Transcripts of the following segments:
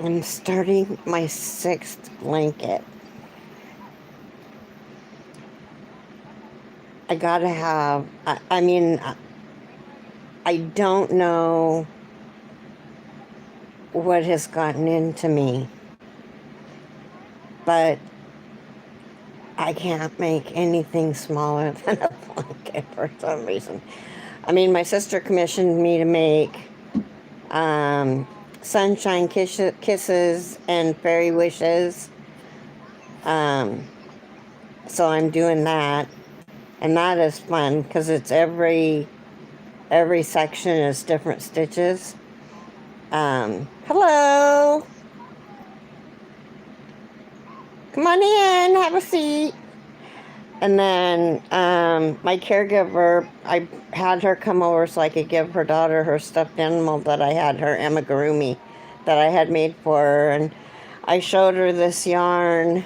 I'm starting my 6th blanket. I gotta have, I don't know what has gotten into me, but I can't make anything smaller than a blanket for some reason. I mean, my sister commissioned me to make sunshine kisses and fairy wishes. Um, so I'm doing that, and that is fun because it's every section is different stitches. Hello, come on in, have a seat. And then my caregiver, I had her come over so I could give her daughter her stuffed animal that I had, her amigurumi, that I had made for her. And I showed her this yarn.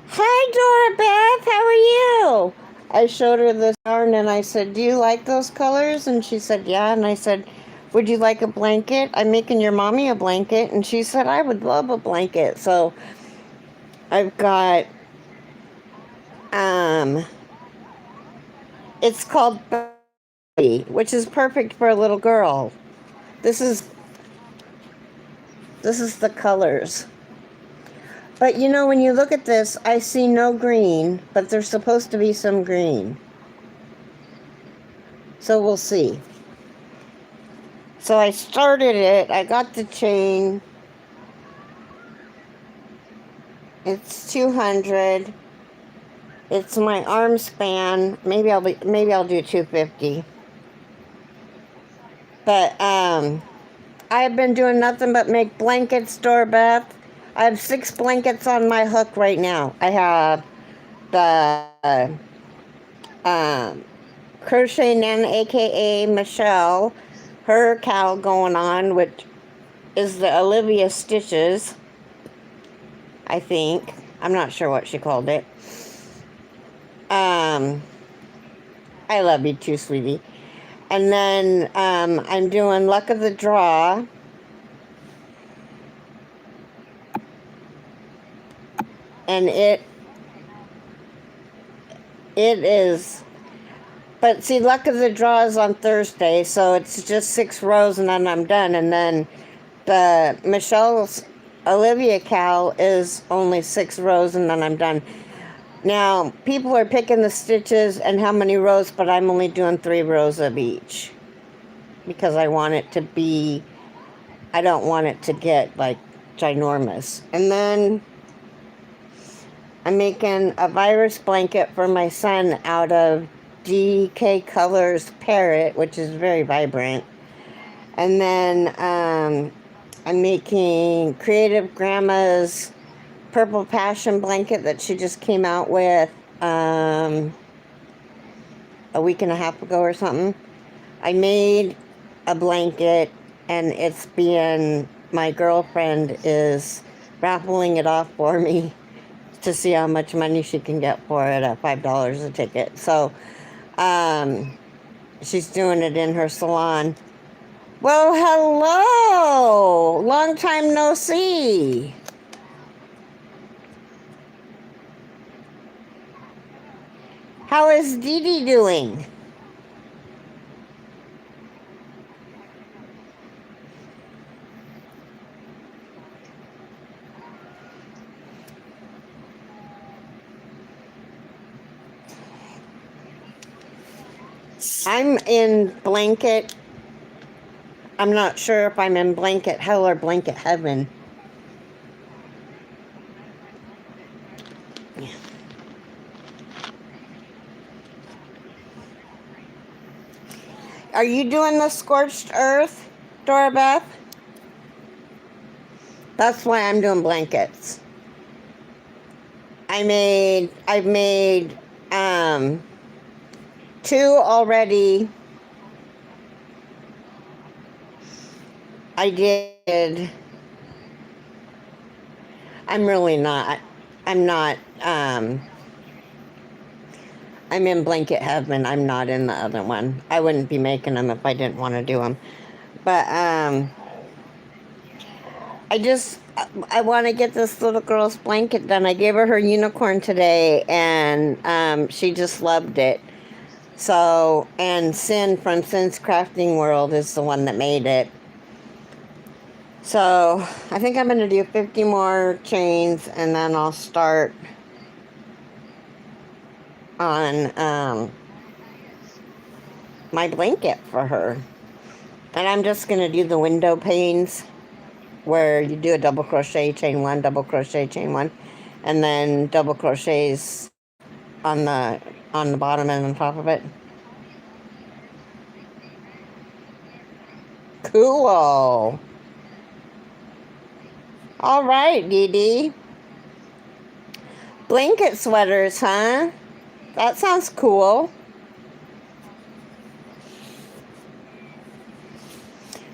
Hi, Dora Beth, how are you? I showed her this yarn and I said, do you like those colors? And she said, yeah. And I said, would you like a blanket? I'm making your mommy a blanket. And she said, I would love a blanket. So I've got, it's called Baby, which is perfect for a little girl. This is the colors. But you know, when you look at this, I see no green, but there's supposed to be some green. So we'll see. So I started it. I got the chain. It's 200. It's my arm span. Maybe I'll do 250. But I've been doing nothing but make blankets, Dora Beth. I have 6 blankets on my hook right now. I have the Crochet Nan, aka Michelle, her cowl going on, which is the Olivia Stitches, I think. I'm not sure what she called it. I love you too, sweetie. And then I'm doing Luck of the Draw. And it is, but see, Luck of the Draw is on Thursday, so it's just 6 rows and then I'm done. And then the Michelle's Olivia cowl is only 6 rows and then I'm done. Now, people are picking the stitches and how many rows, but I'm only doing 3 rows of each because I want it to be, I don't want it to get like ginormous. And then I'm making a virus blanket for my son out of DK Colors Parrot, which is very vibrant. And then I'm making Creative Grandma's Purple Passion blanket that she just came out with a week and a half ago or something. I made a blanket and it's being, my girlfriend is raffling it off for me to see how much money she can get for it at $5 a ticket. So she's doing it in her salon. Well, hello! Long time no see. How is Dee Dee doing? I'm in blanket. I'm not sure if I'm in blanket hell or blanket heaven. Yeah. Are you doing the scorched earth, Dora Beth? That's why I'm doing blankets. I've made 2 already. I did. I'm really not. I'm not. I'm in blanket heaven. I'm not in the other one. I wouldn't be making them if I didn't want to do them. But I want to get this little girl's blanket done. I gave her unicorn today, and she just loved it. So, and Sin from Sin's Crafting World is the one that made it. So, I think I'm going to do 50 more chains, and then I'll start on my blanket for her. And I'm just going to do the window panes where you do a double crochet, chain one, double crochet, chain one, and then double crochets on the bottom and on top of it. Cool. All right, Dee Dee. Blanket sweaters, huh? That sounds cool.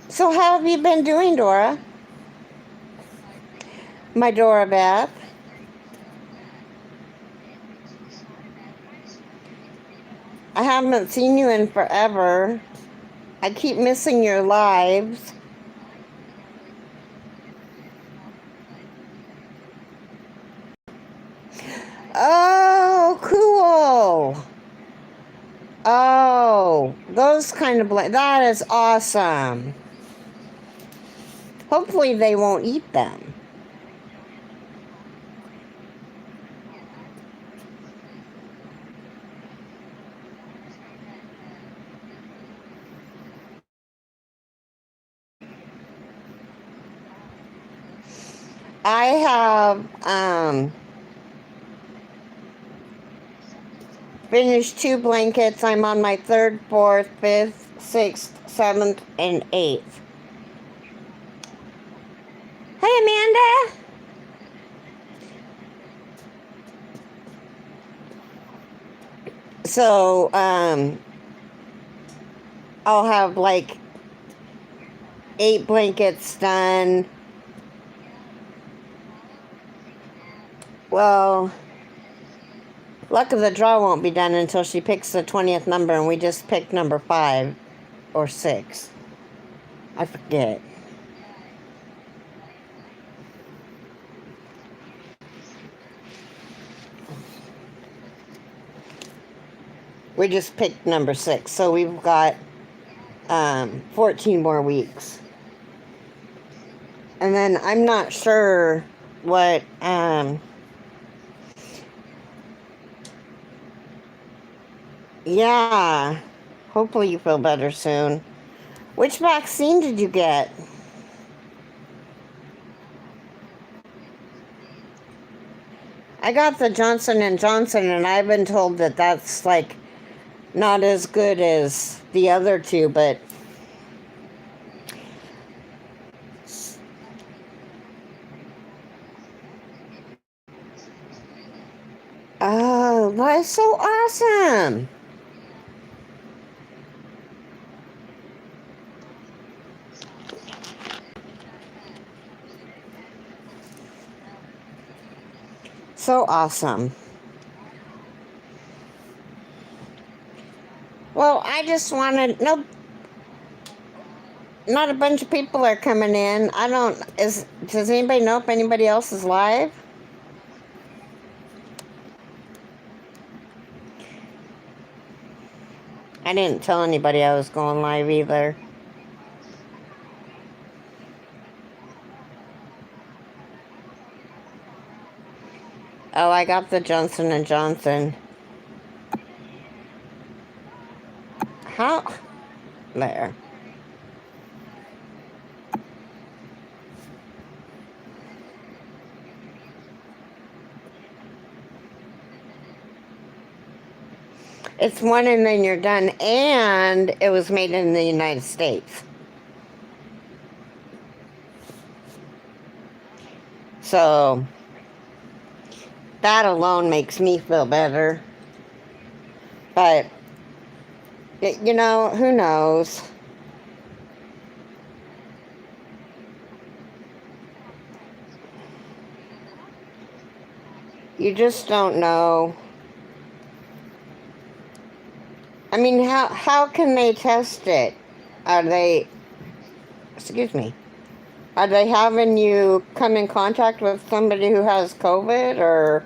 So how have you been doing, Dora? My Dora Beth. I haven't seen you in forever. I keep missing your lives. Oh, cool. Oh, those kind of that is awesome. Hopefully they won't eat them. I have finished 2 blankets. I'm on my 3rd, 4th, 5th, 6th, 7th, and 8th. Hey, Amanda. So, I'll have like 8 blankets done. Well, luck of the draw won't be done until she picks the 20th number, and we just picked number 5 or 6. I forget. We just picked number 6, so we've got 14 more weeks. And then I'm not sure what yeah, hopefully you feel better soon. Which vaccine did you get? I got the Johnson and Johnson, and I've been told that that's like not as good as the other 2, but oh, that's so awesome. So awesome. Well, I just wanted not a bunch of people are coming in. Does anybody know if anybody else is live? I didn't tell anybody I was going live either. Oh, I got the Johnson and Johnson. How? There. It's one and then you're done, and it was made in the United States. So, that alone makes me feel better. But, you know, who knows? You just don't know. I mean, how can they test it? Are they... Excuse me. Are they having you come in contact with somebody who has COVID, or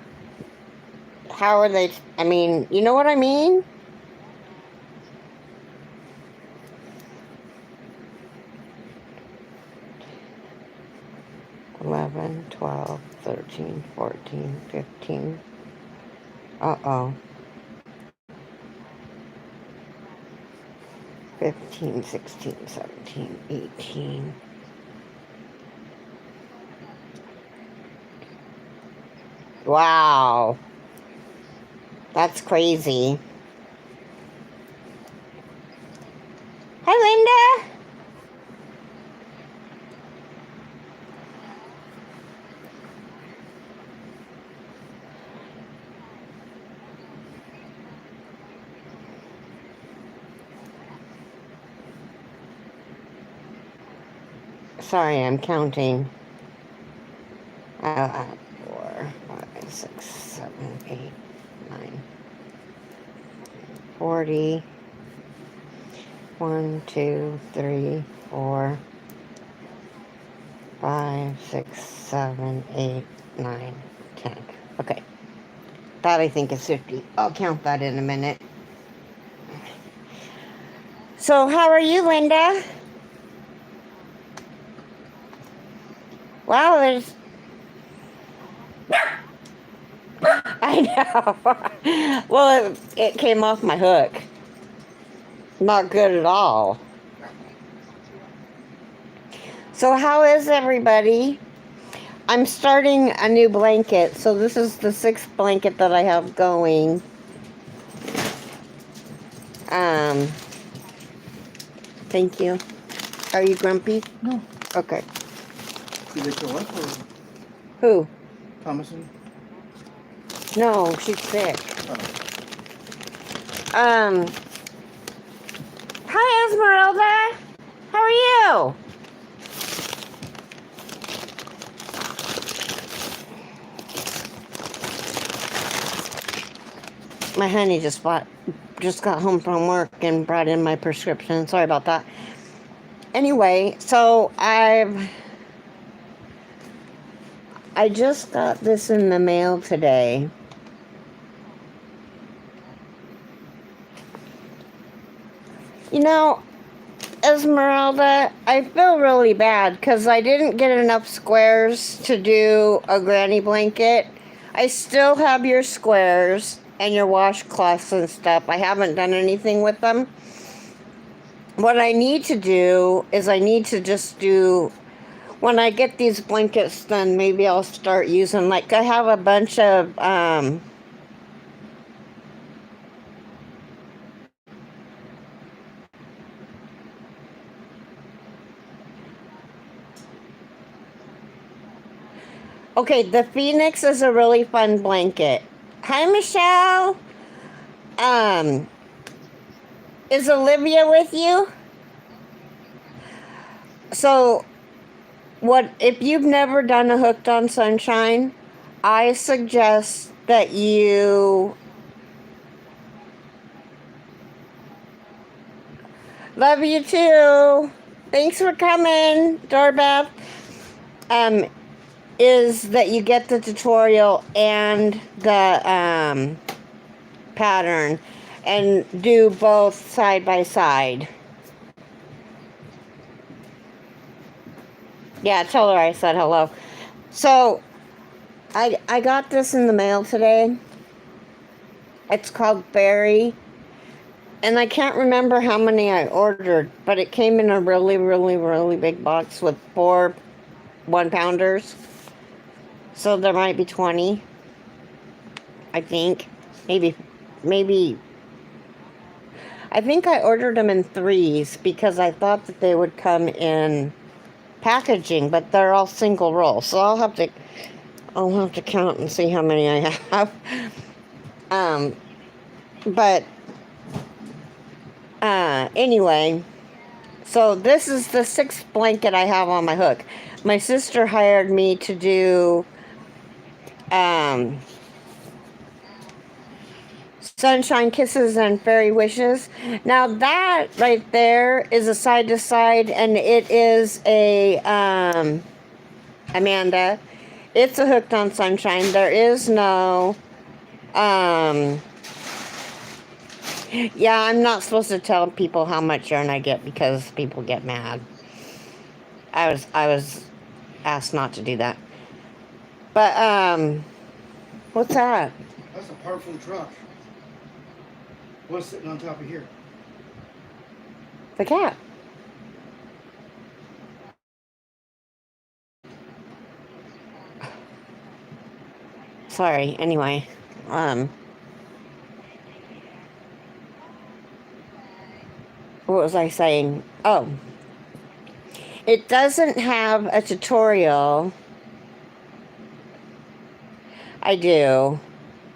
how are they? I mean, you know what I mean? 11, 12, 13, 14, 15. Uh-oh. 15, 16, 17, 18. Wow. That's crazy. Hi, Linda. Sorry, I'm counting. 4, 5, 6, 7, 8, 9, 40. 1, 2, 3, 4, 5, 6, 7, 8, 9, 10. Okay. That I think is 50. I'll count that in a minute. So, how are you, Linda? Wow, there's. I know. Well, it came off my hook. Not good at all. So, how is everybody? I'm starting a new blanket. So, this is the 6th blanket that I have going. Thank you. Are you grumpy? No. Okay. Did they show up or Who? Thomason? No, she's sick. Oh. Hi, Esmeralda. How are you? My honey just got home from work and brought in my prescription. Sorry about that. Anyway, so I just got this in the mail today. You know, Esmeralda, I feel really bad because I didn't get enough squares to do a granny blanket. I still have your squares and your washcloths and stuff. I haven't done anything with them. What I need to do is I need to just do, when I get these blankets done, maybe I'll start using, like, I have a bunch of, okay, the Phoenix is a really fun blanket. Hi, Michelle. Is Olivia with you? So, what if you've never done a Hooked on Sunshine? I suggest that you love you too. Thanks for coming, Doorbell. Is that you get the tutorial and the pattern and do both side by side. Yeah, tell her I said hello. So, I got this in the mail today. It's called Berry. And I can't remember how many I ordered, but it came in a really, really, really big box with 4 1-pounders. So there might be 20. I think. Maybe. I think I ordered them in 3s because I thought that they would come in packaging, but they're all single roll. So I'll have to count and see how many I have. But anyway, so this is the 6th blanket I have on my hook. My sister hired me to do Sunshine Kisses and Fairy Wishes. Now that right there is a side to side, and it is a Amanda. It's a Hooked on Sunshine. There is no yeah, I'm not supposed to tell people how much yarn I get because people get mad. I was asked not to do that. But what's that? That's a powerful truck. What's sitting on top of here? The cat. Sorry, anyway. What was I saying? Oh. It doesn't have a tutorial. I do.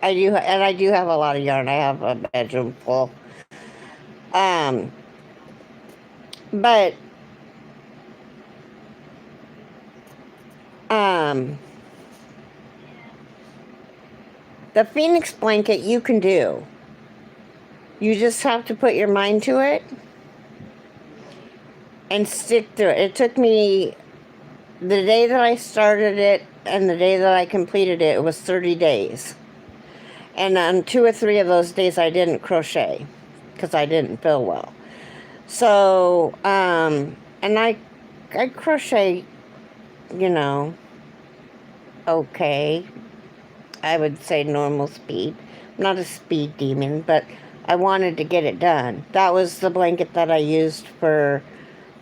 And I do have a lot of yarn. I have a bedroom full. Um, but the Phoenix blanket you can do. You just have to put your mind to it and stick through it. It took me the day that I started it and the day that I completed it, it was 30 days. And on 2 or 3 of those days I didn't crochet because I didn't feel well. So, and I crochet, okay. I would say normal speed. I'm not a speed demon, but I wanted to get it done. That was the blanket that I used for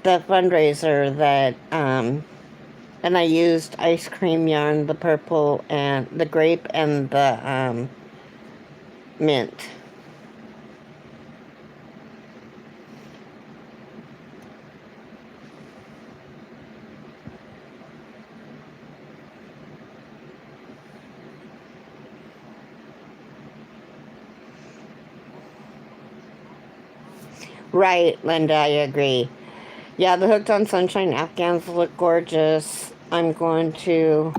the fundraiser that, and I used ice cream yarn, the purple and the grape and the mint. Right, Linda, I agree. Yeah, the Hooked on Sunshine Afghans look gorgeous. I'm going to...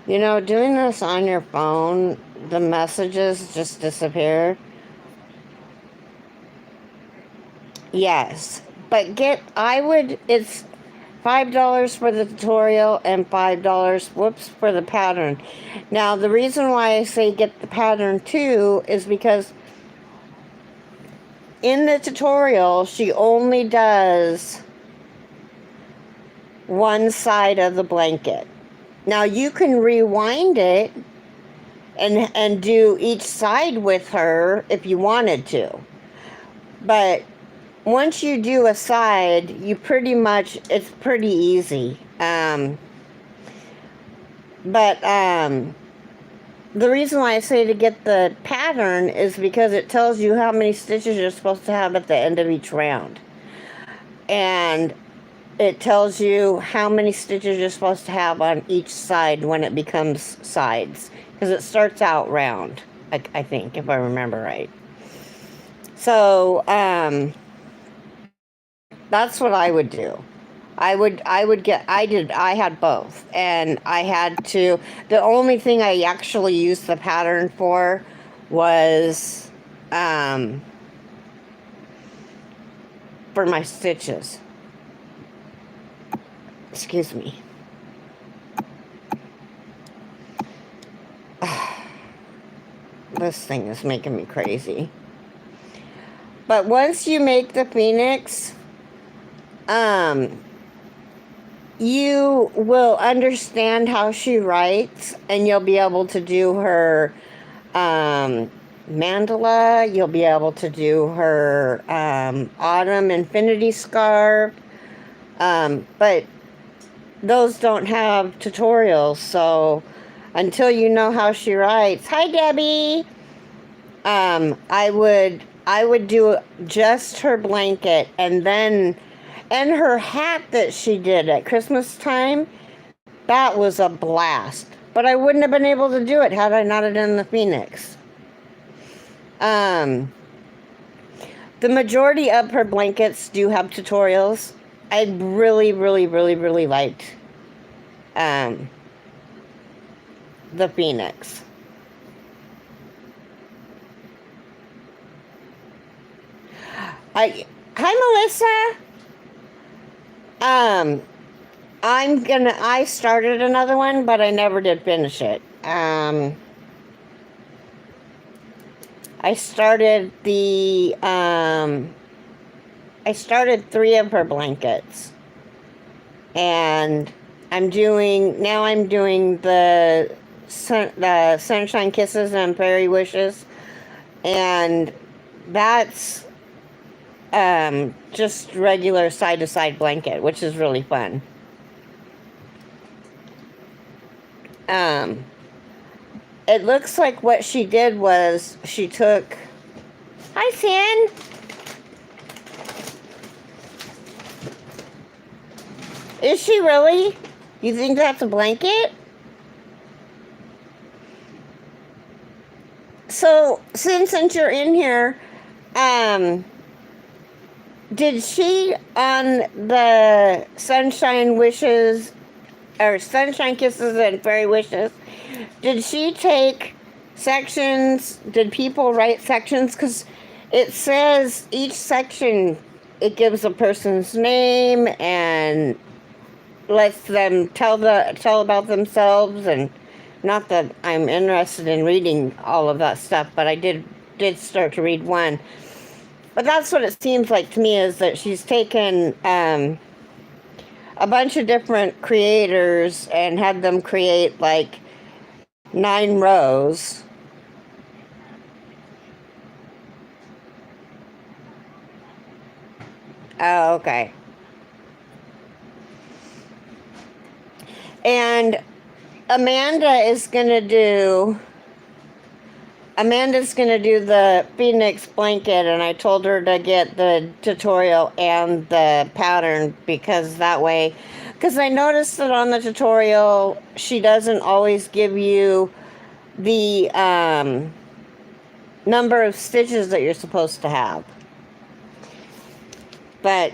doing this on your phone, the messages just disappear. Yes. But it's $5 for the tutorial and $5, for the pattern. Now, the reason why I say get the pattern too is because in the tutorial, she only does one side of the blanket. Now, you can rewind it and do each side with her if you wanted to. But once you do a side, it's pretty easy. The reason why I say to get the pattern is because it tells you how many stitches you're supposed to have at the end of each round. And it tells you how many stitches you're supposed to have on each side when it becomes sides. Because it starts out round, I think, if I remember right. So, that's what I would do. I had both, and the only thing I actually used the pattern for was, for my stitches. Excuse me. This thing is making me crazy. But once you make the Phoenix, you will understand how she writes, and you'll be able to do her mandala. You'll be able to do her autumn infinity scarf. But those don't have tutorials, so until you know how she writes, hi Debbie, I would do just her blanket, and her hat that she did at Christmas time, that was a blast. But I wouldn't have been able to do it had I not done the Phoenix. The majority of her blankets do have tutorials. I really, really, really, really liked the Phoenix. Hi, Melissa. Um, I started another one, but I never did finish it. I started I started three of her blankets, and I'm doing the Sunshine Kisses and Fairy Wishes, and that's just regular side to side blanket, which is really fun. Um, it looks like what she did was she took. Hi, Sin. Is she really? You think that's a blanket? So, since you're in here, um, did she on the Sunshine Wishes or Sunshine Kisses and Fairy Wishes? Did she take sections? Did people write sections? Because it says each section it gives a person's name and lets them tell about themselves. And not that I'm interested in reading all of that stuff, but I did start to read one. But that's what it seems like to me, is that she's taken a bunch of different creators and had them create like 9 rows. Oh, okay. And Amanda is gonna do Amanda's going to do the Phoenix blanket, and I told her to get the tutorial and the pattern because that way, because I noticed that on the tutorial, she doesn't always give you the number of stitches that you're supposed to have. But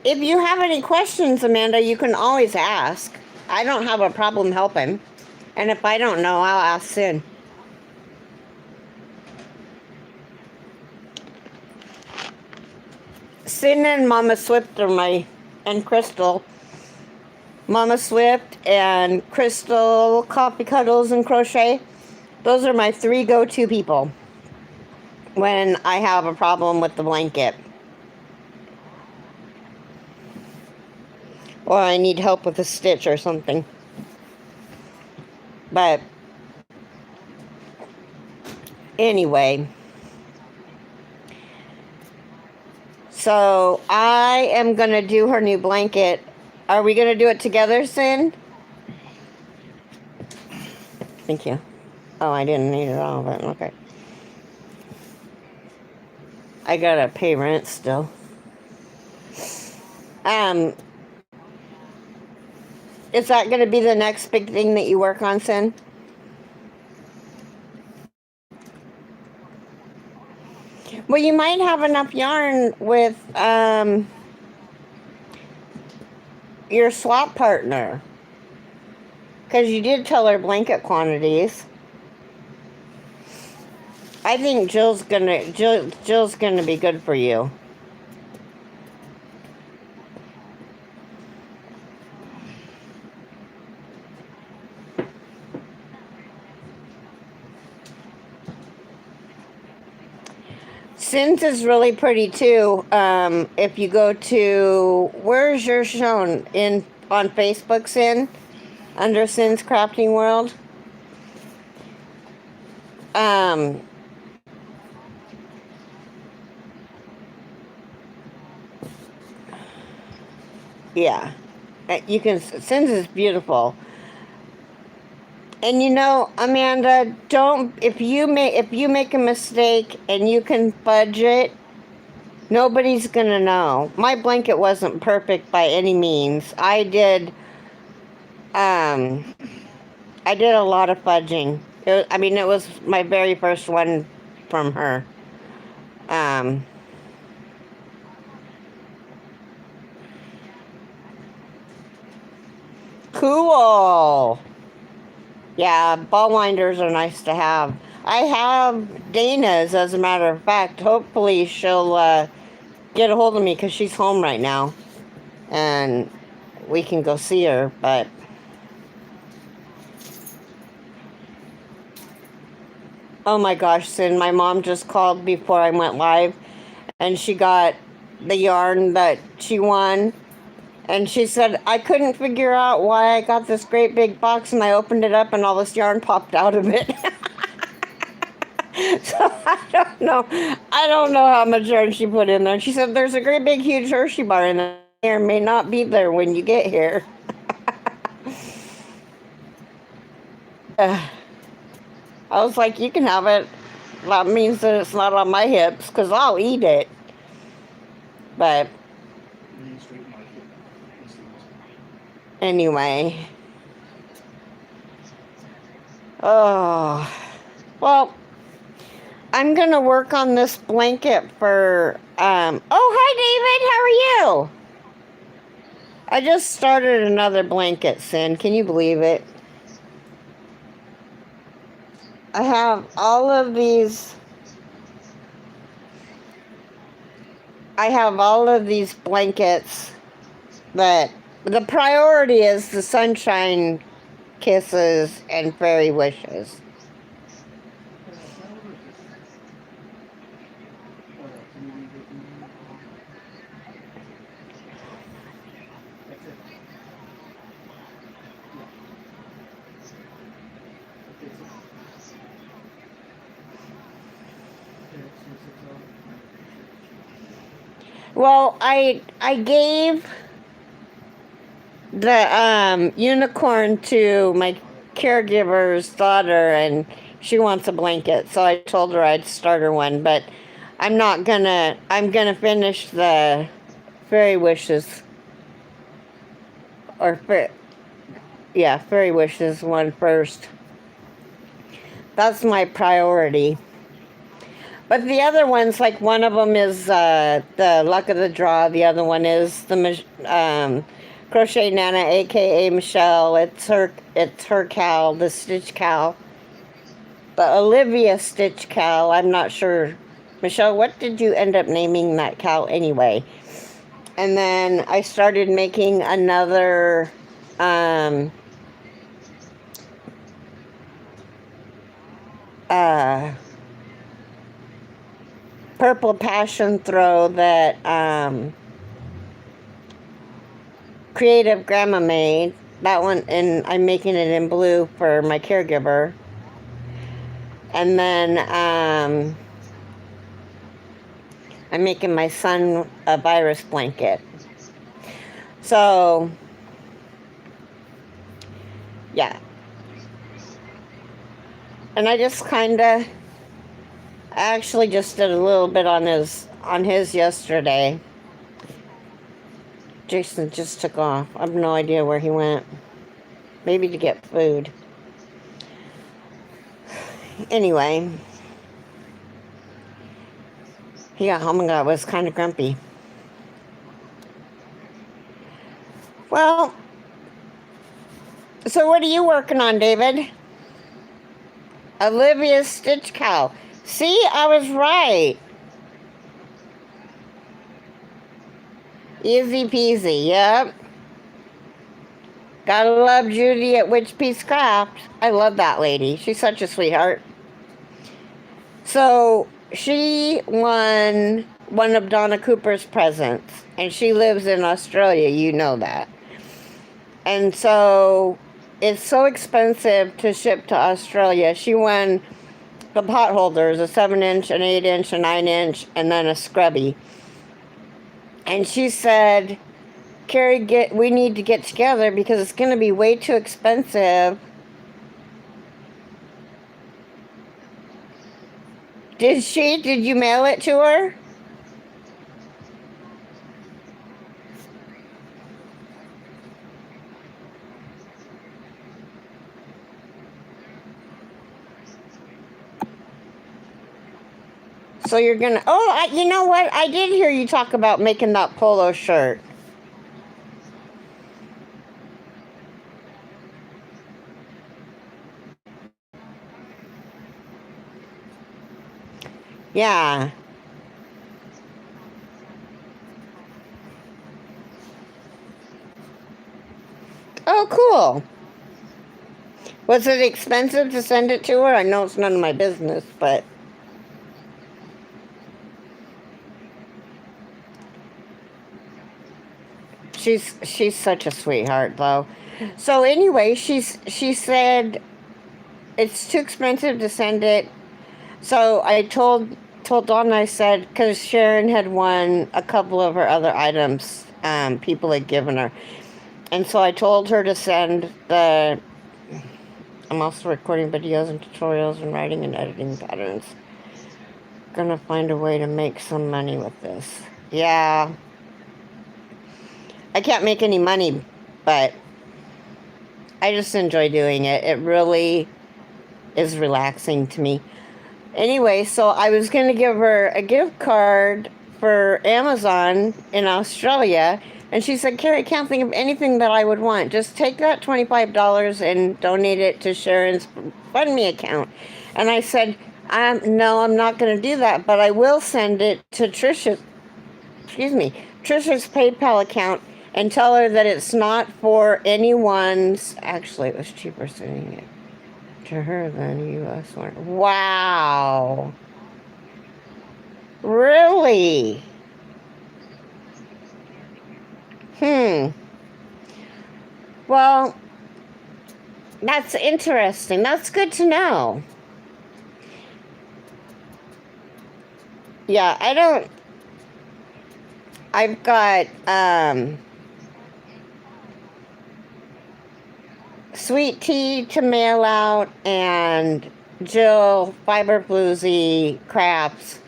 if you have any questions, Amanda, you can always ask. I don't have a problem helping. And if I don't know, I'll ask Sin. Sin and Mama Swift and Crystal. Mama Swift and Crystal, Coffee Cuddles and Crochet. Those are my 3 go-to people when I have a problem with the blanket. Or I need help with a stitch or something. But anyway. So I am going to do her new blanket. Are we going to do it together, Sin? Thank you. Oh, I didn't need it all, but okay. I gotta pay rent still. Is that gonna be the next big thing that you work on, Sin? Well, you might have enough yarn with your swap partner, because you did tell her blanket quantities. I think Jill's gonna be good for you. Sin's is really pretty too. If you go to, where's your shown on Facebook, Sin? Under Sin's Crafting World. Yeah, you can. Sin's is beautiful. And Amanda, don't if you make a mistake and you can fudge it, nobody's gonna know. My blanket wasn't perfect by any means. Um I did a lot of fudging. It was my very first one from her. Um Cool. Yeah, ball winders are nice to have. I have Dana's, as a matter of fact. Hopefully she'll get a hold of me because she's home right now. And we can go see her, but... Oh my gosh, Sin, my mom just called before I went live, and she got the yarn that she won. And she said, I couldn't figure out why I got this great big box, and I opened it up and all this yarn popped out of it. So I don't know. I don't know how much yarn she put in there. And she said, there's a great big huge Hershey bar in there. It may not be there when you get here. I was like, you can have it. That means that it's not on my hips, because I'll eat it. But anyway. Oh. Well, I'm going to work on this blanket for... Oh, hi, David. How are you? I just started another blanket, Sin. Can you believe it? I have all of these... I have all of these blankets that... The priority is the Sunshine Kisses and Fairy Wishes. Well, I gave the unicorn to my caregiver's daughter, and she wants a blanket, so I told her I'd start her one, but I'm gonna finish the Fairy Wishes, or Fairy Wishes one first. That's my priority. But the other ones, like one of them is the Luck of the Draw. The other one is the Crochet Nana, aka Michelle. It's her cow, the Stitch cow. The Olivia Stitch cow. I'm not sure. Michelle, what did you end up naming that cow anyway? And then I started making another purple passion throw that Creative Grandma made. That one, and I'm making it in blue for my caregiver. And then I'm making my son a virus blanket. So, yeah. And I just I actually just did a little bit on his yesterday. Jason just took off. I have no idea where he went. Maybe to get food. Anyway. He got home and was kind of grumpy. Well, so what are you working on, David? Olivia's Stitch Cow. See, I was right. Easy peasy, yep. Gotta love Judy at Witch Piece Craft. I love that lady. She's such a sweetheart. So, she won one of Donna Cooper's presents. And she lives in Australia, you know that. And so, it's so expensive to ship to Australia. She won the pot holders, a 7-inch, an 8-inch, a 9-inch, and then a scrubby. And she said, Carrie, we need to get together because it's going to be way too expensive. Did you mail it to her? So you're going to... Oh, you know what? I did hear you talk about making that polo shirt. Yeah. Oh, cool. Was it expensive to send it to her? I know it's none of my business, but she's such a sweetheart, though. So anyway, she said it's too expensive to send it. So I told Dawn, I said, because Sharon had won a couple of her other items, people had given her, and so I told her to send the. I'm also recording videos and tutorials and writing and editing patterns. Gonna find a way to make some money with this. Yeah, I can't make any money, but I just enjoy doing it. It really is relaxing to me. Anyway, so I was going to give her a gift card for Amazon in Australia. And she said, Carrie, I can't think of anything that I would want. Just take that $25 and donate it to Sharon's Fund Me account. And I said, no, I'm not going to do that, but I will send it to Trisha's PayPal account and tell her that it's not for anyone's. Actually, it was cheaper sending it to her than U.S. one. Wow. Really? Hmm. Well, that's interesting. That's good to know. Yeah, I don't. I've got sweet tea to mail out and Jill fiber bluesy crafts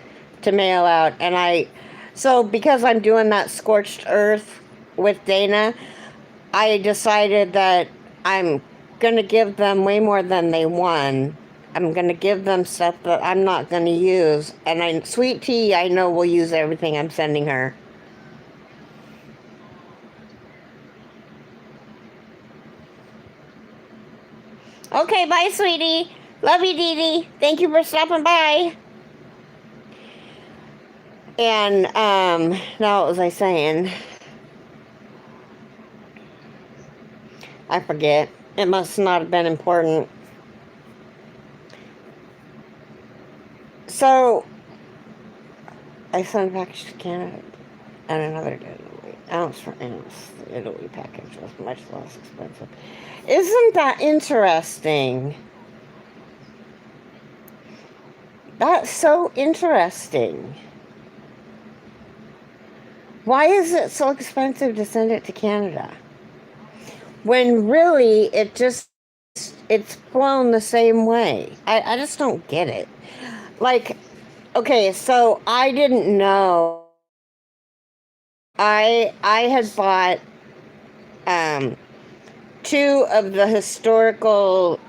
to mail out, and so because I'm doing that scorched earth with Dana, I decided that I'm gonna give them way more than they won. I'm gonna give them stuff that I'm not gonna use, and sweet tea I know will use everything I'm sending her. Okay, bye, sweetie. Love you, Dee Dee. Thank you for stopping by. And now what was I saying? I forget. It must not have been important. So I sent a package to Canada and another to Italy. Ounce for ounce. The Italy package was much less expensive. Isn't that interesting? That's so interesting. Why is it so expensive to send it to Canada? When really it's flown the same way. I just don't get it. Like, okay, so I didn't know. I had bought um, two of the historical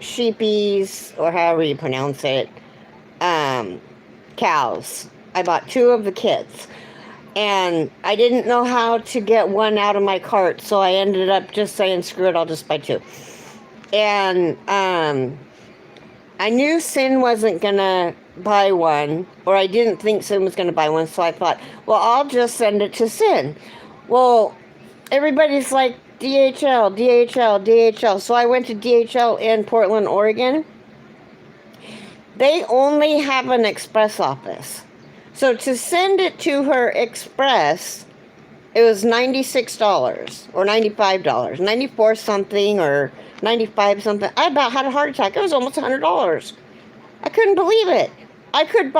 sheepies, or however you pronounce it, um, cows. I bought two of the kits. And I didn't know how to get one out of my cart, so I ended up just saying, screw it, I'll just buy two. And I knew Sin wasn't going to buy one, or I didn't think Sin was going to buy one, so I thought, well, I'll just send it to Sin. Well, everybody's like, DHL, DHL, DHL. So I went to DHL in Portland, Oregon. They only have an express office. So to send it to her express, it was $96 or $95, 94 something or 95 something. I about had a heart attack. It was almost $100. I couldn't believe it. I could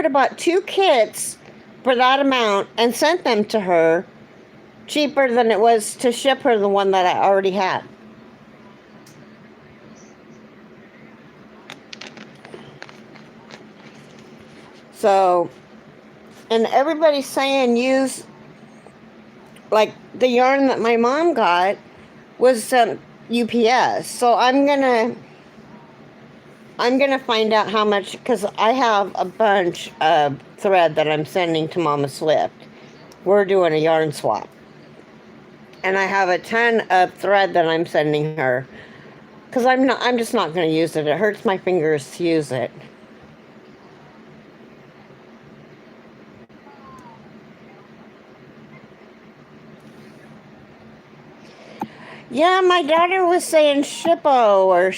have bought two kits for that amount and sent them to her cheaper than it was to ship her the one that I already had. So, and everybody's saying use, like, the yarn that my mom got was UPS. So I'm gonna find out how much, because I have a bunch of thread that I'm sending to Mama Swift. We're doing a yarn swap. And I have a ton of thread that I'm sending her, because I'm just not going to use it. It hurts my fingers to use it. Yeah, my daughter was saying Shippo or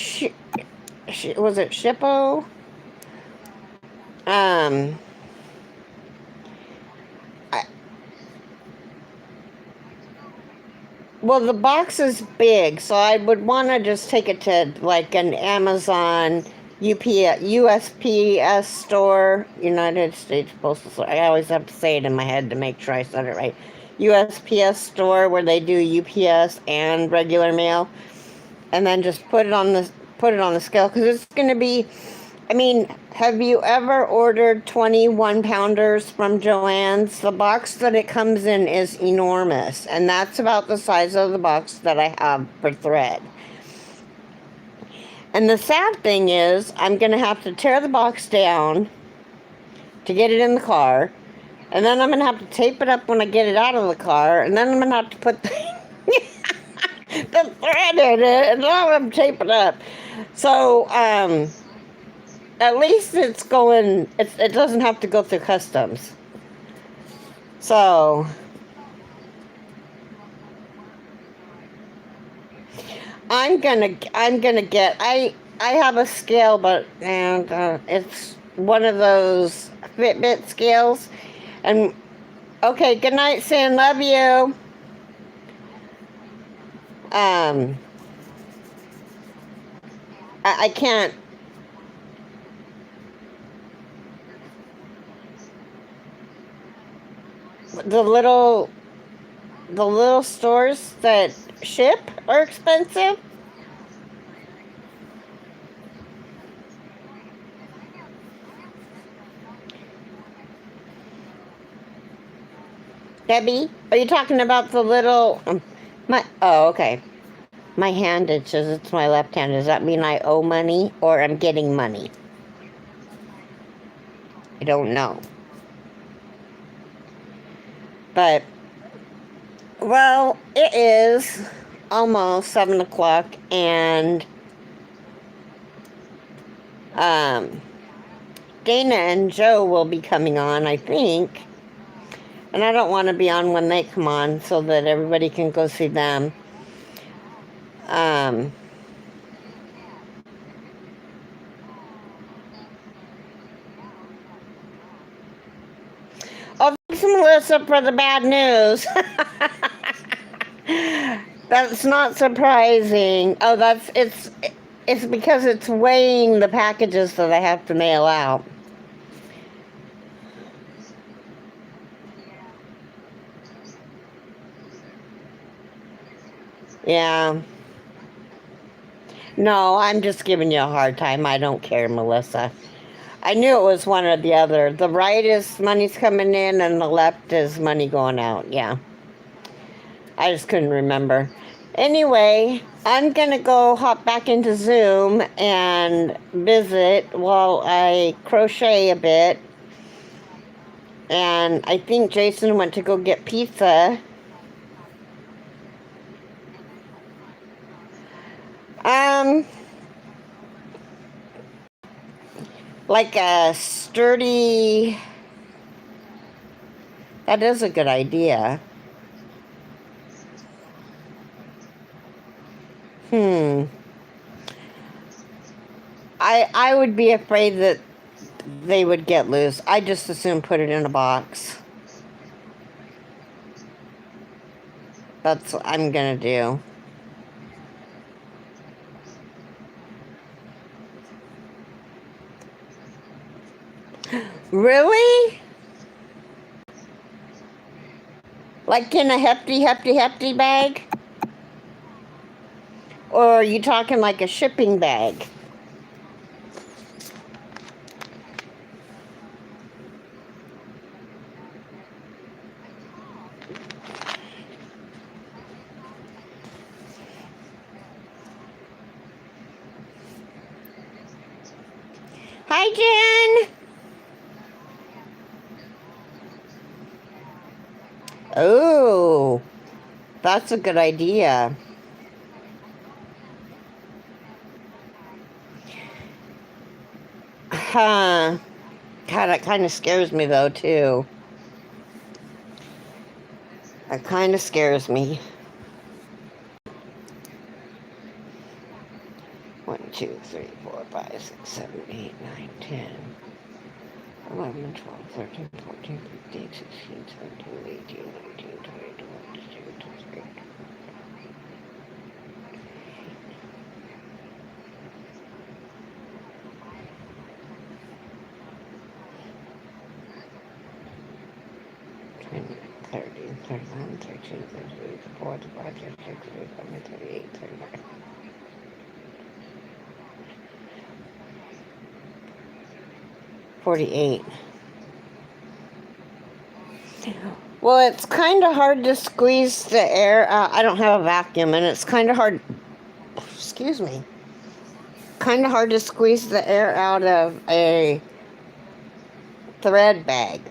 was it Shippo? Um, I, well, the box is big, so I would want to just take it to like an Amazon, USPS store, United States Postal Store. I always have to say it in my head to make sure I said it right. USPS store where they do UPS and regular mail, and then just put it on the scale because it's going to be. I mean, have you ever ordered 21 pounders from Joann's? The box that it comes in is enormous, and that's about the size of the box that I have for thread. And the sad thing is, I'm going to have to tear the box down to get it in the car, and then I'm going to have to tape it up when I get it out of the car, and then I'm going to have to put the thread in it, and then I'm going to tape it up. So, at least it doesn't have to go through customs. So I'm gonna get I have a scale, but and it's one of those Fitbit scales. And okay, good night, Sin. Love you. Um, I can't. The little the little stores that ship are expensive. Debbie, are you talking about the little? Okay. My hand itches. It's my left hand. Does that mean I owe money or I'm getting money? I don't know. But, well, it is almost 7 o'clock, and Dana and Joe will be coming on, I think. And I don't want to be on when they come on so that everybody can go see them. Oh, thanks, Melissa, for the bad news. That's not surprising. Oh, it's because it's weighing the packages that I have to mail out. Yeah. No, I'm just giving you a hard time. I don't care, Melissa. I knew it was one or the other. The right is money's coming in and the left is money going out. Yeah. I just couldn't remember. Anyway, I'm going to go hop back into Zoom and visit while I crochet a bit. And I think Jason went to go get pizza. Like a sturdy. That is a good idea. I would be afraid that they would get loose. I just assume put it in a box. That's what I'm gonna do. Really? Like in a hefty bag? Or are you talking like a shipping bag? Hi, Jen. Oh, that's a good idea. Huh. God, that kind of scares me, though, too. That kind of scares me. 2, 3, 4, 5, 6, 7, 8, 9, 10, 11, 12, 13, 14, 15, 16, 17, 18, 19, 20, 21, 22, 23. And 30, 31, 32, 33, 34, 35, 36, 37, 38, 39. 48. Well, it's kind of hard to squeeze the air out. I don't have a vacuum, and it's kind of hard. Excuse me. Kind of hard to squeeze the air out of a thread bag.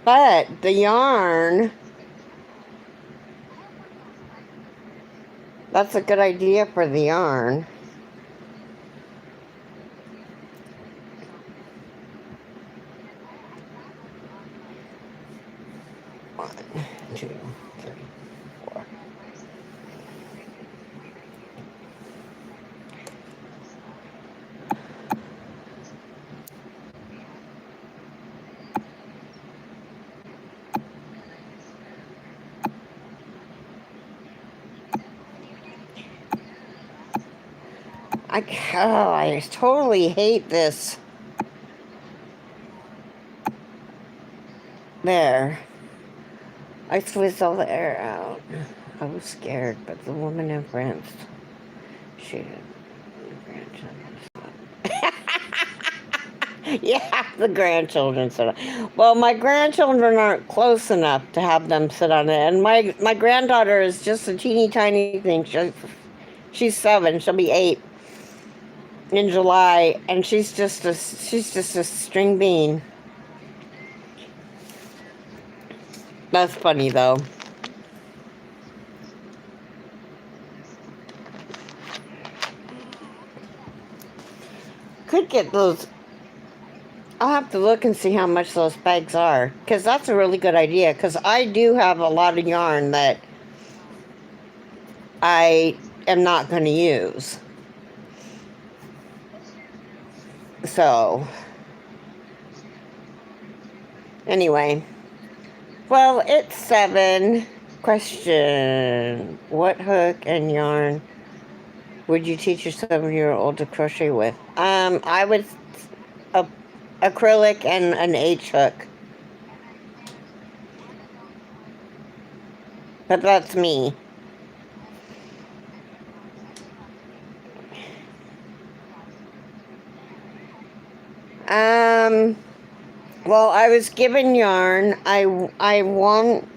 But the yarn, that's a good idea for the yarn. One, two, three, four. I totally hate this. There. I squeezed all the air out. I was scared, but the woman in France, she had grandchildren. Yeah, the grandchildren sit on. Well, my grandchildren aren't close enough to have them sit on it, and my granddaughter is just a teeny tiny thing. She's 7. She'll be 8 in July, and she's just a string bean. That's funny though. Could get those. I'll have to look and see how much those bags are, because that's a really good idea, because I do have a lot of yarn that I am not going to use. So, anyway. Well, it's 7. Question. What hook and yarn would you teach your 7-year-old to crochet with? I would... acrylic and an H hook. But that's me. Well, I was given yarn. I won.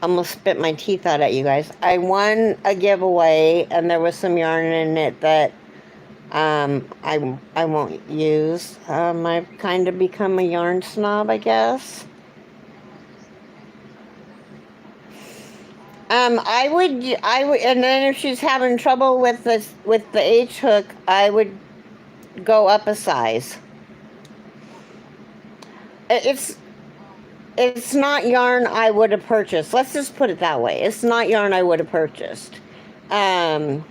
I almost spit my teeth out at you guys. I won a giveaway, and there was some yarn in it that I won't use. I've kind of become a yarn snob, I guess. I would, and then if she's having trouble with the H hook, I would go up a size. It's not yarn I would have purchased. Let's just put it that way. It's not yarn I would have purchased. And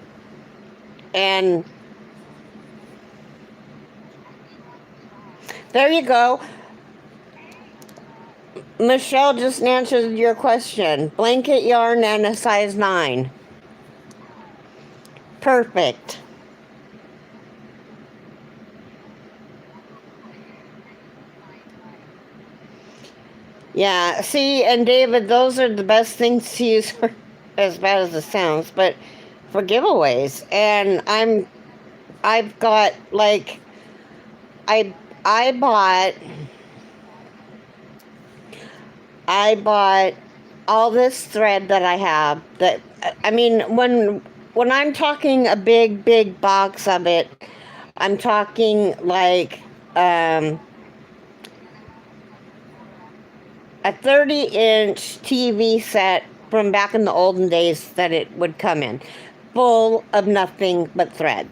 there you go. Michelle just answered your question. Blanket yarn and a size 9. Perfect. Yeah, see, and David, those are the best things to use for, as bad as it sounds, but for giveaways. And I've got, like, I bought all this thread that I have that, I mean, when I'm talking a big box of it, I'm talking like, a 30-inch TV set from back in the olden days that it would come in, full of nothing but thread.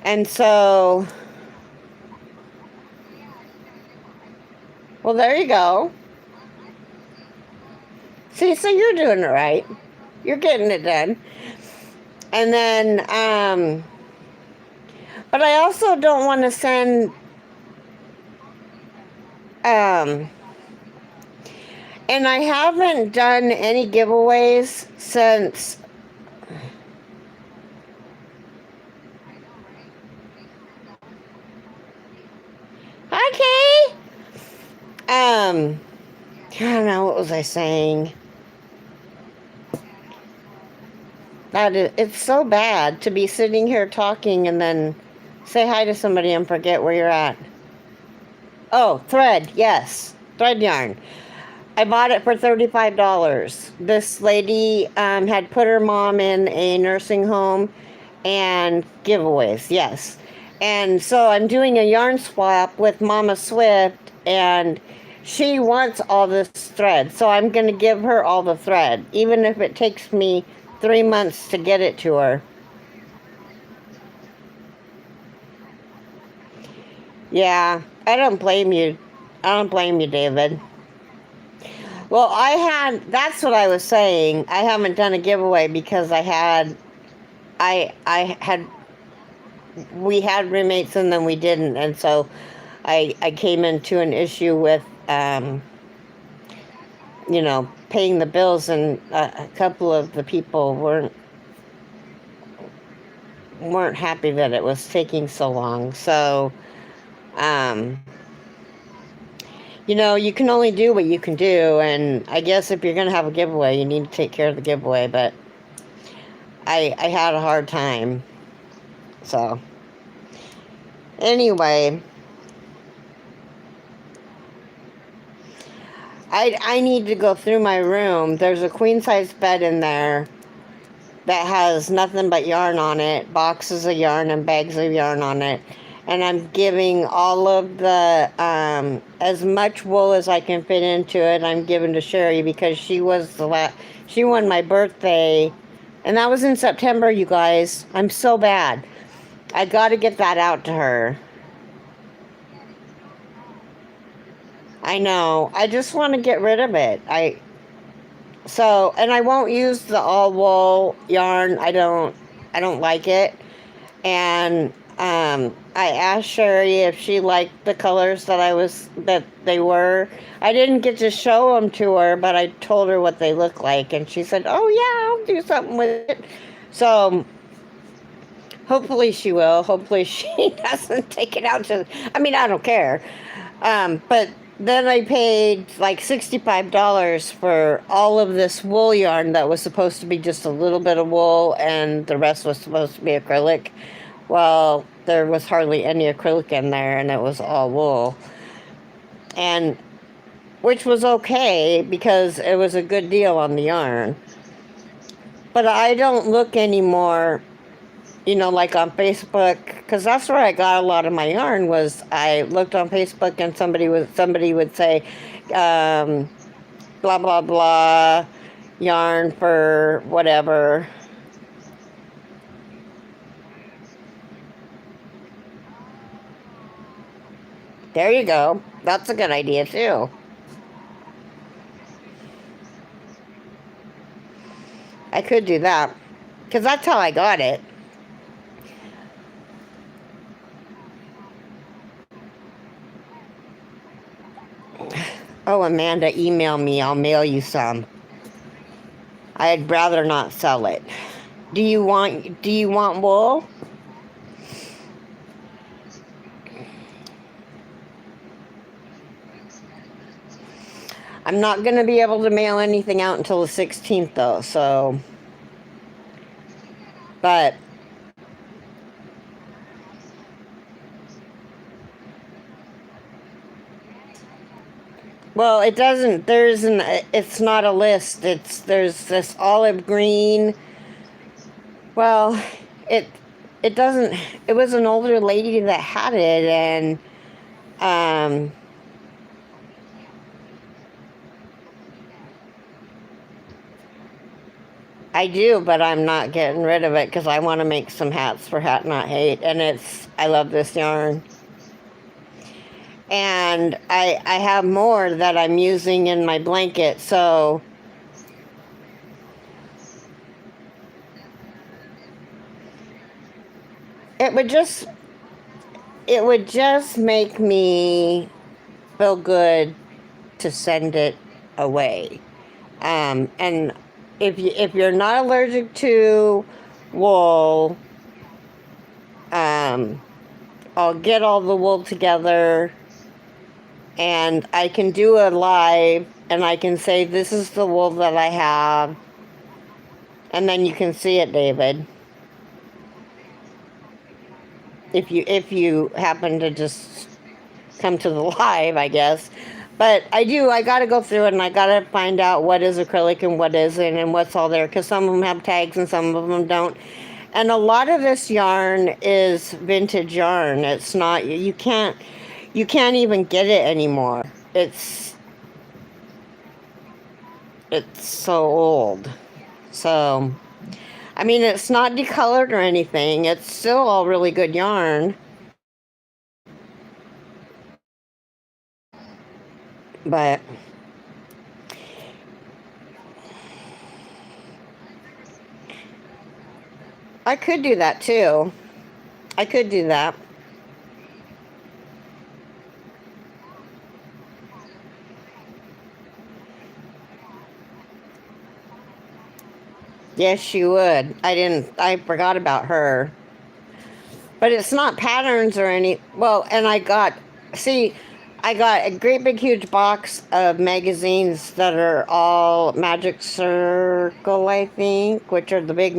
And so, well, there you go. See, so you're doing it right. You're getting it done. And then, but I also don't want to send, um, and I haven't done any giveaways since, okay, I don't know, what was I saying? It's so bad to be sitting here talking and then say hi to somebody and forget where you're at. Oh, thread, yes, thread yarn. I bought it for $35. This lady had put her mom in a nursing home and giveaways, yes. And so I'm doing a yarn swap with Mama Swift, and she wants all this thread. So I'm going to give her all the thread, even if it takes me 3 months to get it to her. Yeah, I don't blame you. I don't blame you, David. Well, that's what I was saying. I haven't done a giveaway because I had, we had roommates and then we didn't. And so I came into an issue with, paying the bills, and a couple of the people weren't happy that it was taking so long. So, um, you can only do what you can do. And I guess if you're going to have a giveaway, you need to take care of the giveaway. But I had a hard time. So, anyway, I need to go through my room. There's a queen size bed in there that has nothing but yarn on it, boxes of yarn and bags of yarn on it. And I'm giving all of the, as much wool as I can fit into it, I'm giving to Sherry because she won my birthday. And that was in September, you guys. I'm so bad. I got to get that out to her. I know. I just want to get rid of it. And I won't use the all wool yarn. I don't like it. And I asked Sherry if she liked the colors that they were. I didn't get to show them to her, but I told her what they look like, and she said, "Oh yeah, I'll do something with it." So hopefully she will. Hopefully she doesn't take it out to. I mean, I don't care. But then I paid like $65 for all of this wool yarn that was supposed to be just a little bit of wool, and the rest was supposed to be acrylic. Well, there was hardly any acrylic in there, and it was all wool. And which was okay because it was a good deal on the yarn. But I don't look anymore, like on Facebook, because that's where I got a lot of my yarn. Was I looked on Facebook and somebody would say, blah blah blah, yarn for whatever. There you go. That's a good idea too. I could do that because that's how I got it. Oh, Amanda, email me. I'll mail you some. I'd rather not sell it. Do you want wool? I'm not going to be able to mail anything out until the 16th though, so but well, it doesn't it's not a list. There's this olive green. Well, it it doesn't it was an older lady that had it, and um I do, but I'm not getting rid of it because I want to make some hats for Hat Not Hate, and I love this yarn. And I have more that I'm using in my blanket, so it would just it would just make me feel good to send it away. And if you're not allergic to wool, um, I'll get all the wool together and I can do a live and I can say this is the wool that I have, and then you can see it, David. If you happen to just come to the live, I guess. But I got to go through it and I got to find out what is acrylic and what isn't and what's all there, because some of them have tags and some of them don't. And a lot of this yarn is vintage yarn. It's not, you can't even get it anymore. It's so old. So, I mean, it's not decolored or anything. It's still all really good yarn. But I could do that too. I could do that. Yes, she would. I forgot about her. But it's not patterns or any. Well, and I got a great big huge box of magazines that are all Magic Circle, I think, which are the the big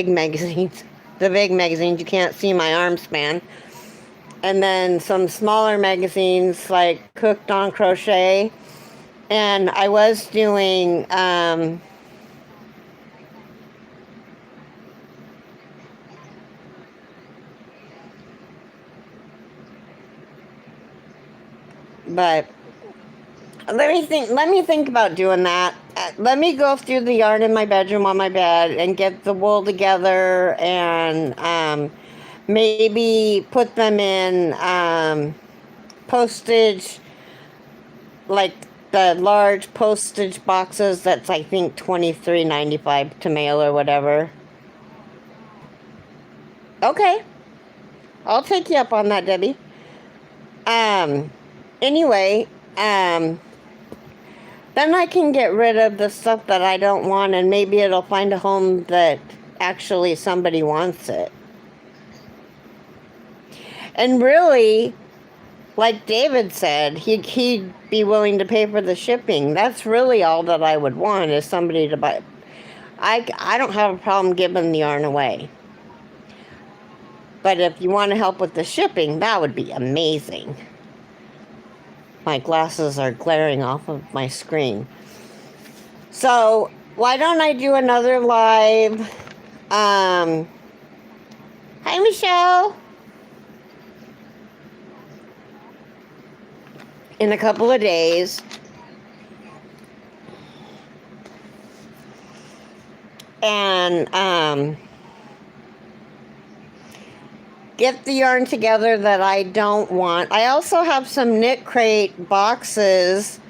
magazines. The big magazines, you can't see my arm span. And then some smaller magazines like Cooked on Crochet. And I was doing but let me think about doing that. Let me go through the yarn in my bedroom on my bed and get the wool together and maybe put them in postage, like the large postage boxes. That's, I think, $23.95 to mail or whatever. Okay, I'll take you up on that, Debbie. Um, anyway, then I can get rid of the stuff that I don't want, and maybe it'll find a home that actually somebody wants it. And really, like David said, he'd be willing to pay for the shipping. That's really all that I would want, is somebody to buy. I don't have a problem giving the yarn away. But if you want to help with the shipping, that would be amazing. My glasses are glaring off of my screen. So why don't I do another live? Hi, Michelle. In a couple of days. And get the yarn together that I don't want. I also have some Knit Crate boxes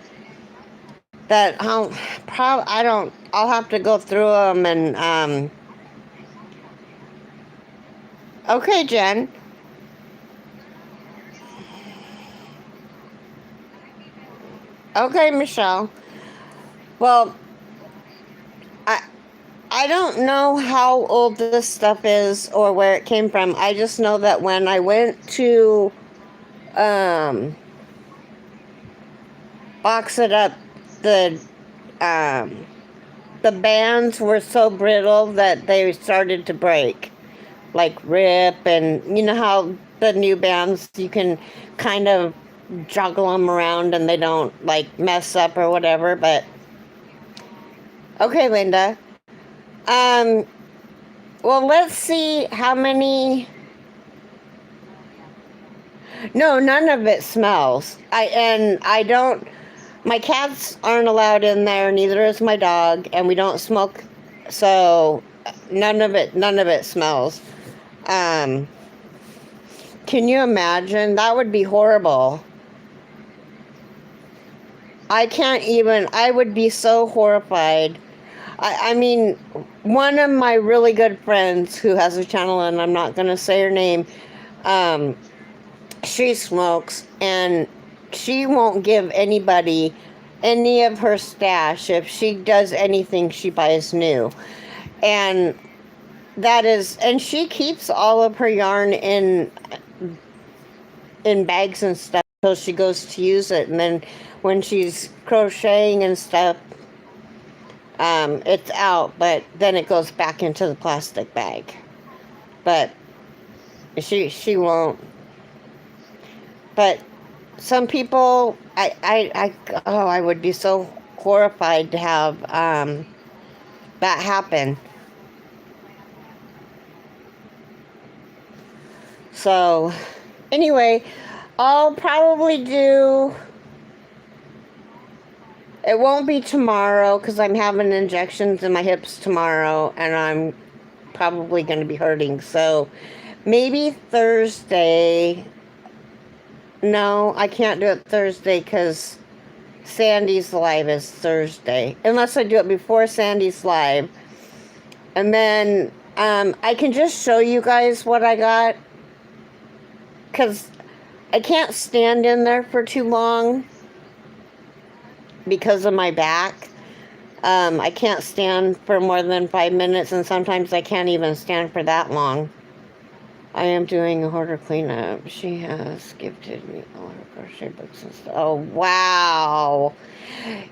that I'll have to go through them and okay, Jen. Okay, Michelle. Well, I don't know how old this stuff is or where it came from. I just know that when I went to box it up, the bands were so brittle that they started to break, like rip. And you know how the new bands, you can kind of juggle them around and they don't like mess up or whatever. But okay, Linda. Well, let's see how many. No, none of it smells. I don't. My cats aren't allowed in there. Neither is my dog, and we don't smoke. So none of it smells. Can you imagine? That would be horrible. I can't even. I would be so horrified. I mean, one of my really good friends who has a channel, and I'm not going to say her name, um, she smokes, and she won't give anybody any of her stash. If she does anything, she buys new. And that is, and she keeps all of her yarn in bags and stuff until she goes to use it. And then when she's crocheting and stuff, it's out, but then it goes back into the plastic bag. But she won't. But some people, I would be so horrified to have that happen. So, anyway, I'll probably do. It won't be tomorrow because I'm having injections in my hips tomorrow, and I'm probably going to be hurting. So, maybe Thursday. No, I can't do it Thursday because Sandy's live is Thursday. Unless I do it before Sandy's live. And then I can just show you guys what I got. Because I can't stand in there for too long because of my back. I can't stand for more than 5 minutes, and sometimes I can't even stand for that long. I am doing a hoarder cleanup. She has gifted me all her crochet books and stuff. Oh, wow.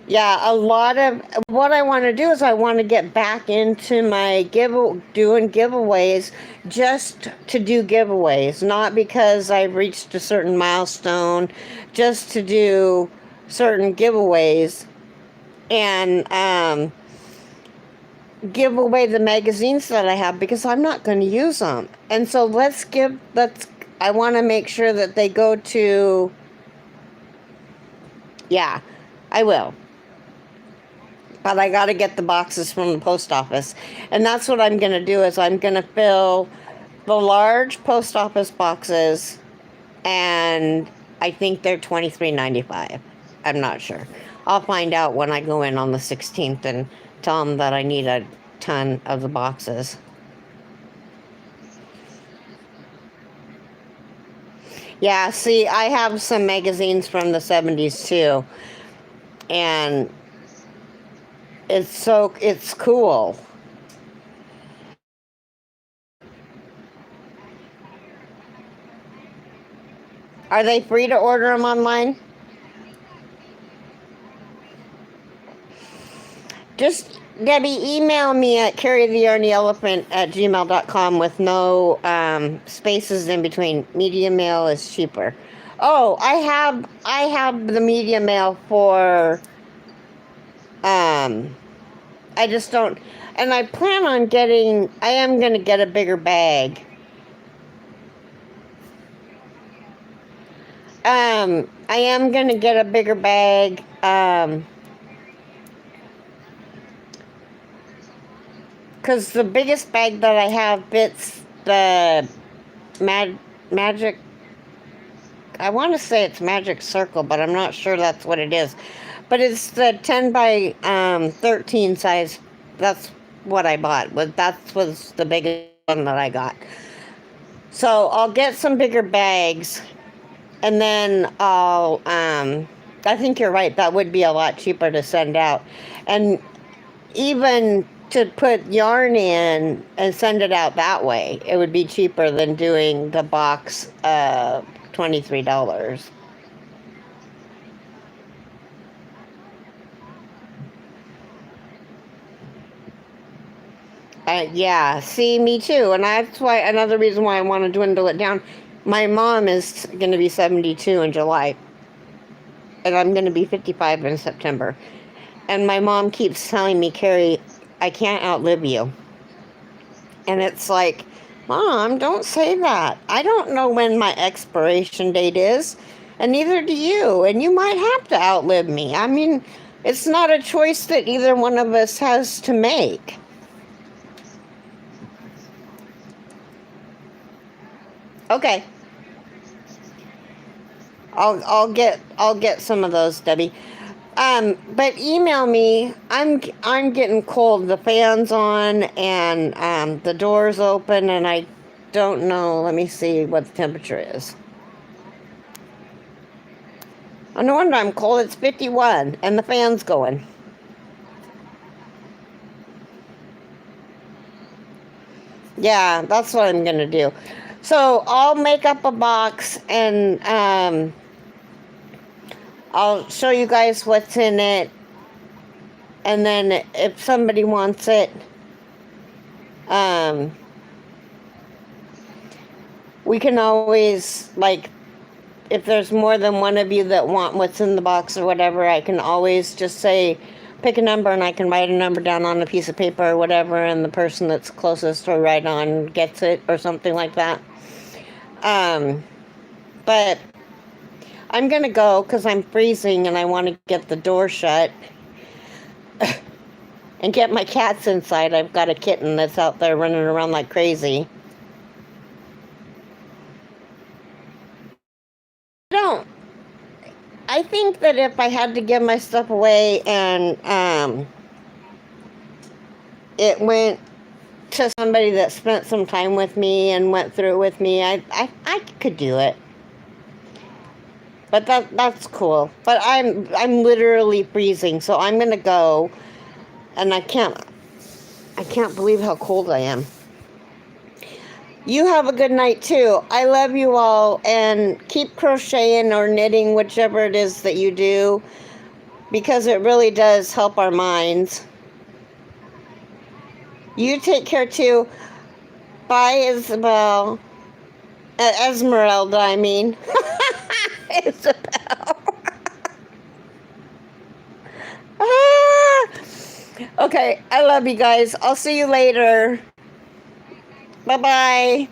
Yeah, a lot of what I want to do is I want to get back into my doing giveaways just to do giveaways, not because I've reached a certain milestone, just to do certain giveaways and give away the magazines that I have because I'm not going to use them. And so I want to make sure that they go to, yeah, I will. But I got to get the boxes from the post office. And that's what I'm going to do is I'm going to fill the large post office boxes, and I think they're $23.95. I'm not sure. I'll find out when I go in on the 16th and tell them that I need a ton of the boxes. Yeah, see, I have some magazines from the 70s too. And it's cool. Are they free to order them online? Just, Debbie, email me at carrytheyarnyelephant@gmail.com with no spaces in between. Media mail is cheaper. Oh, I have the media mail for I just don't, and I plan on I am going to get a bigger bag. I am going to get a bigger bag. Because the biggest bag that I have fits the magic, I want to say it's magic circle, but I'm not sure that's what it is. But it's the 10 by 13 size. That's what I bought. That was the biggest one that I got. So I'll get some bigger bags, and then I think you're right. That would be a lot cheaper to send out. And even to put yarn in and send it out that way, it would be cheaper than doing the box $23. Yeah, see, me too. And that's why another reason why I want to dwindle it down. My mom is going to be 72 in July, and I'm going to be 55 in September. And my mom keeps telling me, Carrie, I can't outlive you. And it's like, Mom, don't say that. I don't know when my expiration date is, and neither do you. And you might have to outlive me. I mean, it's not a choice that either one of us has to make. Okay. I'll get some of those, Debbie. But email me. I'm getting cold. The fan's on and the door's open, and I don't know. Let me see what the temperature is. Oh, no wonder I'm cold. It's 51, and the fan's going. Yeah, that's what I'm gonna do. So I'll make up a box and I'll show you guys what's in it. And then if somebody wants it, um, we can always, like, if there's more than one of you that want what's in the box or whatever, I can always just say, pick a number, and I can write a number down on a piece of paper or whatever, and the person that's closest to write on gets it or something like that. But I'm going to go because I'm freezing and I want to get the door shut and get my cats inside. I've got a kitten that's out there running around like crazy. I think that if I had to give my stuff away and it went to somebody that spent some time with me and went through it with me, I could do it. But that's cool. But I'm literally freezing, so I'm gonna go, and I can't believe how cold I am. You have a good night too. I love you all, and keep crocheting or knitting, whichever it is that you do, because it really does help our minds. You take care too. Bye, Isabel. Esmeralda, I mean. Isabel. Okay, I love you guys. I'll see you later. Bye-bye.